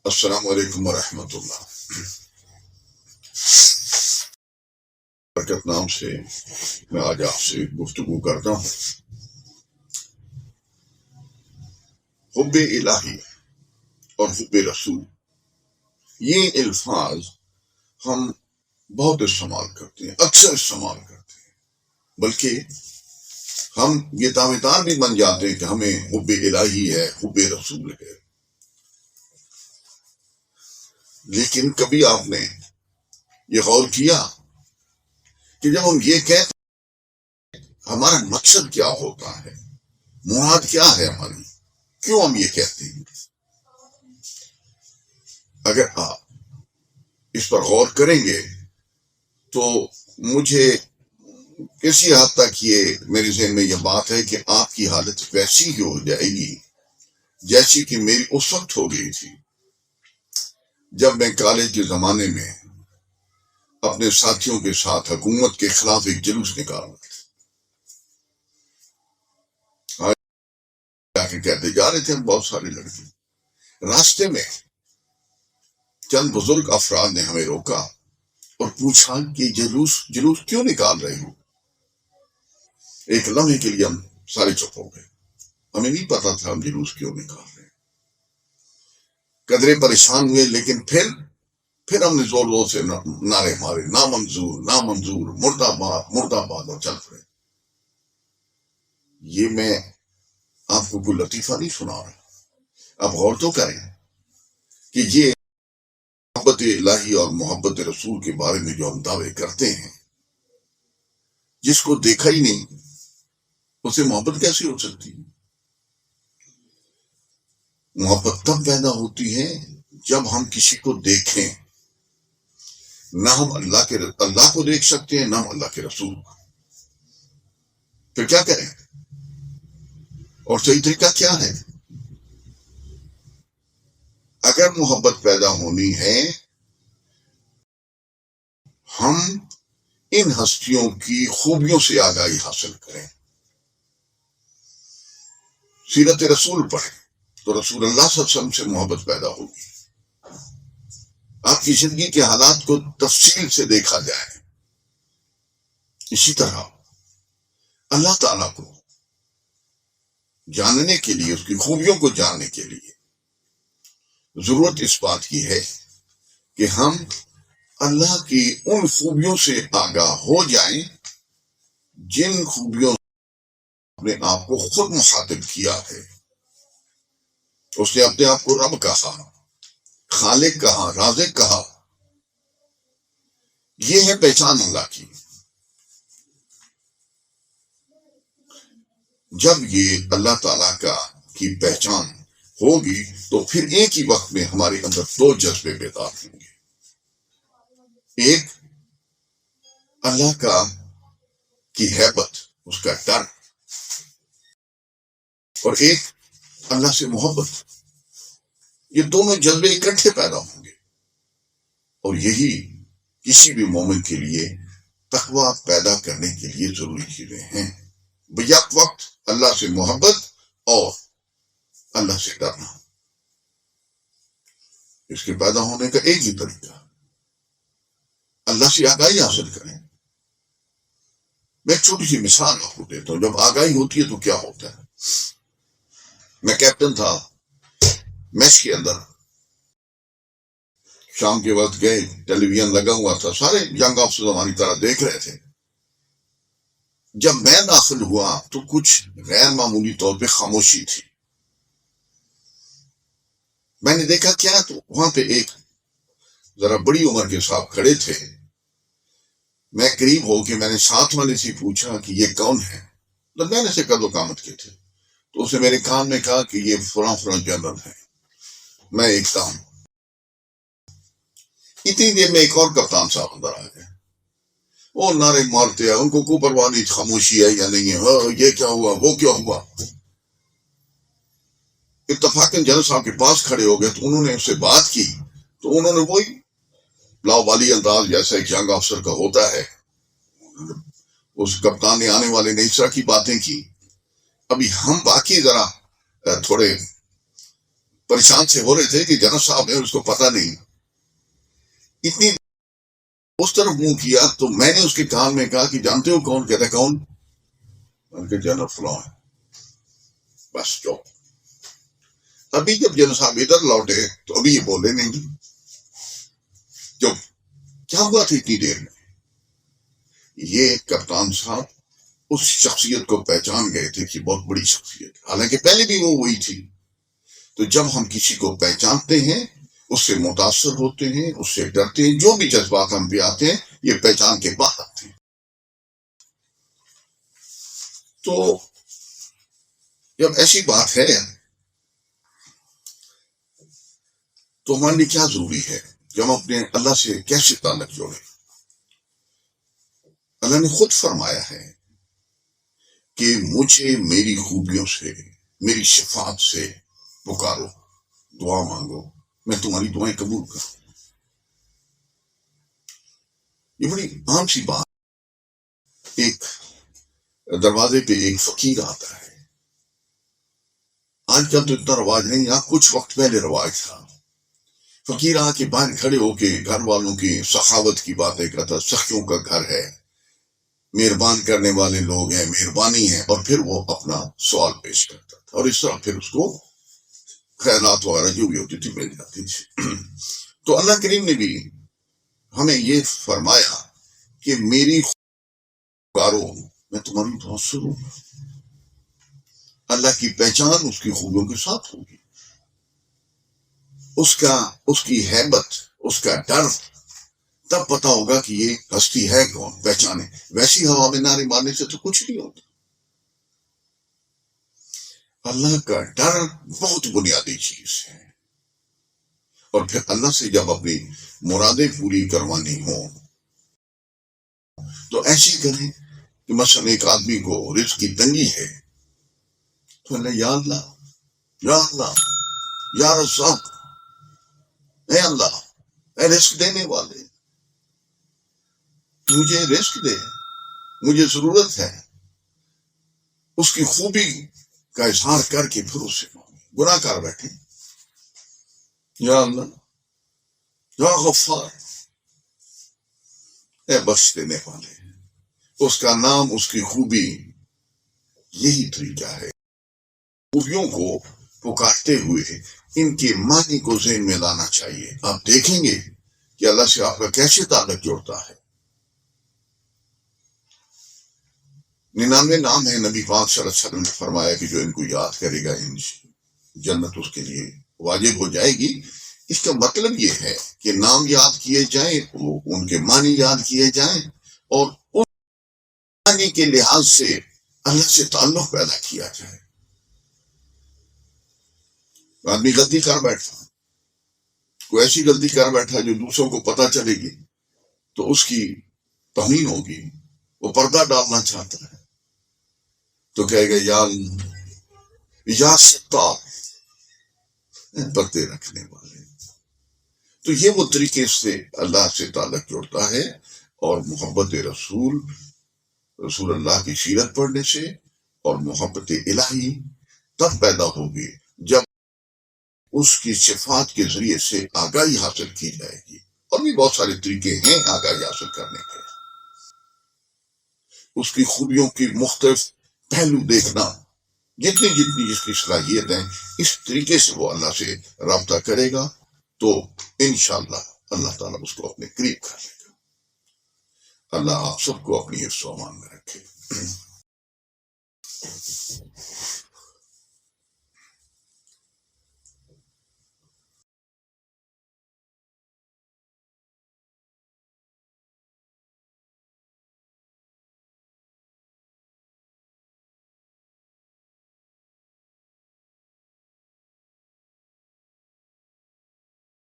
السلام علیکم ورحمۃ اللہ برکت نام سے میں آج آپ سے گفتگو کرتا ہوں حب الہی اور حب رسول. یہ الفاظ ہم بہت استعمال کرتے ہیں، اکثر استعمال کرتے ہیں، بلکہ ہم یہ دعوے دار بھی بن جاتے ہیں کہ ہمیں حب الہی ہے، حب رسول ہے. لیکن کبھی آپ نے یہ غور کیا کہ جب ہم یہ کہتے ہیں ہمارا مقصد کیا ہوتا ہے، مراد کیا ہے ہماری، کیوں ہم یہ کہتے ہیں؟ اگر آپ اس پر غور کریں گے تو مجھے کسی حد تک یہ میرے ذہن میں یہ بات ہے کہ آپ کی حالت ویسی ہی ہو جائے گی جیسی کہ میری اس وقت ہو گئی تھی جب میں کالج کے زمانے میں اپنے ساتھیوں کے ساتھ حکومت کے خلاف ایک جلوس نکالا جا کے کہتے جا رہے تھے بہت سارے لڑکے. راستے میں چند بزرگ افراد نے ہمیں روکا اور پوچھا کہ جلوس کیوں نکال رہے ہو. ایک لمحے کے لیے ہم سارے چپ ہو گئے، ہمیں نہیں پتا تھا ہم جلوس کیوں نکال رہے ہیں. قدرے پریشان ہوئے، لیکن پھر ہم نے زور زور سے نعرے مارے، نامنظور نامنظور، مرد آباد مرد آباد، اور چل پڑے. یہ میں آپ کو کوئی لطیفہ نہیں سنا رہا. اب غور تو کریں کہ یہ محبت الہی اور محبت رسول کے بارے میں جو ہم دعوے کرتے ہیں، جس کو دیکھا ہی نہیں اسے محبت کیسے ہو سکتی ہے؟ محبت تب پیدا ہوتی ہے جب ہم کسی کو دیکھیں. نہ ہم اللہ کو دیکھ سکتے ہیں، نہ ہم اللہ کے رسول کو. پھر کیا کریں؟ اور صحیح طریقہ کیا ہے؟ اگر محبت پیدا ہونی ہے، ہم ان ہستیوں کی خوبیوں سے آگاہی حاصل کریں، سیرت رسول پڑھیں تو رسول اللہ صلی اللہ علیہ وسلم سے محبت پیدا ہوگی. آپ کی زندگی کے حالات کو تفصیل سے دیکھا جائے. اسی طرح اللہ تعالیٰ کو جاننے کے لیے، اس کی خوبیوں کو جاننے کے لیے ضرورت اس بات کی ہے کہ ہم اللہ کی ان خوبیوں سے آگاہ ہو جائیں جن خوبیوں نے آپ کو خود مخاطب کیا ہے. اس نے اپنے آپ کو رب کہا، خالق کہا، رازق کہا. یہ ہے پہچان اللہ کی. جب یہ اللہ تعالیٰ کی پہچان ہوگی تو پھر ایک ہی وقت میں ہمارے اندر دو جذبے بیدار ہوں گے. ایک اللہ کی ہیبت، اس کا ڈر، اور ایک اللہ سے محبت. یہ دونوں جذبے اکٹھے پیدا ہوں گے، اور یہی کسی بھی مومن کے لیے تقوی پیدا کرنے کے لیے ضروری چیزیں ہیں. بیک وقت اللہ سے محبت اور اللہ سے ڈرنا. اس کے پیدا ہونے کا ایک ہی طریقہ، اللہ سے آگاہی حاصل کریں. میں ایک چھوٹی سی مثال آپ کو دیتا ہوں. جب آگاہی ہوتی ہے تو کیا ہوتا ہے؟ میں کیپٹن تھا میچ کے اندر، شام کے وقت گئے، ٹیلی ویژن لگا ہوا تھا، سارے ینگ آفسر ہماری طرح دیکھ رہے تھے. جب میں داخل ہوا تو کچھ غیر معمولی طور پہ خاموشی تھی. میں نے دیکھا کیا، تو وہاں پہ ایک ذرا بڑی عمر کے صاحب کھڑے تھے. میں قریب ہو کے میں نے ساتھ والے سے پوچھا کہ یہ کون ہے. میں نے سے قد وقامت کے تھے، تو اسے میرے کان میں کہا کہ یہ فلاں فلاں جنرل ہے. میں ایک تھا. اتنی دیر میں ایک اور کپتان صاحب اندر آ گئے. وہ نعرے مارتے ہیں، ان کو کوئی پرواہ نہیں خاموشی ہے یا نہیں ہے، یہ کیا ہوا، وہ کیا ہوا. اتفاقاً جنرل صاحب کے پاس کھڑے ہو گئے تو انہوں نے اس سے بات کی، تو انہوں نے وہی لاؤ والی انداز جیسا ایک ینگ افسر کا ہوتا ہے، اس کپتان نے آنے والے نے اس طرح کی باتیں کی. ابھی ہم باقی ذرا تھوڑے پریشان سے ہو رہے تھے کہ جنرل صاحب ہے اس کو پتہ نہیں. اتنی اس طرف منہ کیا تو میں نے اس کے کان میں کہا کہ جانتے ہو کون؟ کہتا کون؟ ان کے جنرل فلاں ہے. بس جو ابھی جب جنرل صاحب ادھر لوٹے تو ابھی یہ بولے نہیں. جو کیا ہوا تھا اتنی دیر میں؟ یہ کپتان صاحب اس شخصیت کو پہچان گئے تھے کہ بہت بڑی شخصیت، حالانکہ پہلے بھی وہ وہی تھی. تو جب ہم کسی کو پہچانتے ہیں، اس سے متاثر ہوتے ہیں، اس سے ڈرتے ہیں، جو بھی جذبات ہم پہ آتے ہیں یہ پہچان کے بعد آتے ہیں. تو جب ایسی بات ہے تو ہمارے لیے کیا ضروری ہے کہ ہم اپنے اللہ سے کیسے تعلق جوڑیں؟ اللہ نے خود فرمایا ہے کہ مجھے میری خوبیوں سے، میری شفاعت سے پکارو، دعا مانگو، میں تمہاری دعائیں قبول کروں. یہ بڑی عام سی بات. ایک دروازے پہ ایک فقیر آتا ہے. آج کل تو اتنا رواج نہیں، یہاں کچھ وقت پہلے رواج تھا. فقیر آ کے باہر کھڑے ہو کے گھر والوں کی سخاوت کی باتیں کرتا، سخیوں کا گھر ہے، مہربان کرنے والے لوگ ہیں، مہربانی ہے، اور پھر وہ اپنا سوال پیش کرتا تھا اور اس طرح پھر اس کو خیرات وغیرہ جو بھی ہوتی تھی مل جاتی تھی. تو اللہ کریم نے بھی ہمیں یہ فرمایا کہ میری پکارو، میں تمہاری دعا سنوں. اللہ کی پہچان اس کی خوبیوں کے ساتھ ہوگی. اس کی ہیبت، اس کا ڈر، تب پتا ہوگا کہ یہ ہستی ہے کون، پہچانے. ویسی ہوا میں نعرے مارنے سے تو کچھ نہیں ہوتا. اللہ کا ڈر بہت بنیادی چیز ہے. اور پھر اللہ سے جب اپنی مرادیں پوری کروانی ہوں تو ایسی کریں کہ مثلا ایک آدمی کو رزق کی تنگی ہے تو اللہ، یا اللہ، یا اللہ، یا رزاق، اے اللہ، اے رزق دینے والے، مجھے رزق دے، مجھے ضرورت ہے. اس کی خوبی کا اظہار کر کے پھر اس سے گناہ کر بیٹھے، یا اللہ، یا غفار، اے بخش دینے والے. اس کا نام، اس کی خوبی، یہی طریقہ ہے. خوبیوں کو پکارتے ہوئے ان کے معنی کو ذہن میں لانا چاہیے. آپ دیکھیں گے کہ اللہ سے آپ کا کیسے تعلق جوڑتا ہے. 99 نام ہے. نبی پاک صلی اللہ علیہ وسلم نے فرمایا کہ جو ان کو یاد کرے گا جنت اس کے لیے واجب ہو جائے گی. اس کا مطلب یہ ہے کہ نام یاد کیے جائیں، ان کے معنی یاد کیے جائیں، اور ان معنی کے لحاظ سے اللہ سے تعلق پیدا کیا جائے. آدمی غلطی کر بیٹھا، کوئی ایسی غلطی کر بیٹھا جو دوسروں کو پتہ چلے گی تو اس کی توہین ہوگی، وہ پردہ ڈالنا چاہتا ہے تو کہے گا یا اللہ، یا ستار، پردے رکھنے والے. تو یہ وہ طریقے سے اللہ سے تعلق جوڑتا ہے. اور محبت رسول اللہ کی سیرت پڑھنے سے اور محبت الہی تب پیدا ہوگی جب اس کی صفات کے ذریعے سے آگاہی حاصل کی جائے گی. اور بھی بہت سارے طریقے ہیں آگاہی حاصل کرنے کے. اس کی خوبیوں کی مختلف پہلو دیکھنا، جتنی جس کی صلاحیت ہے، اس طریقے سے وہ اللہ سے رابطہ کرے گا تو انشاءاللہ اللہ تعالیٰ اس کو اپنے قریب کر لے گا. اللہ آپ سب کو اپنی حفظ و امان میں رکھے.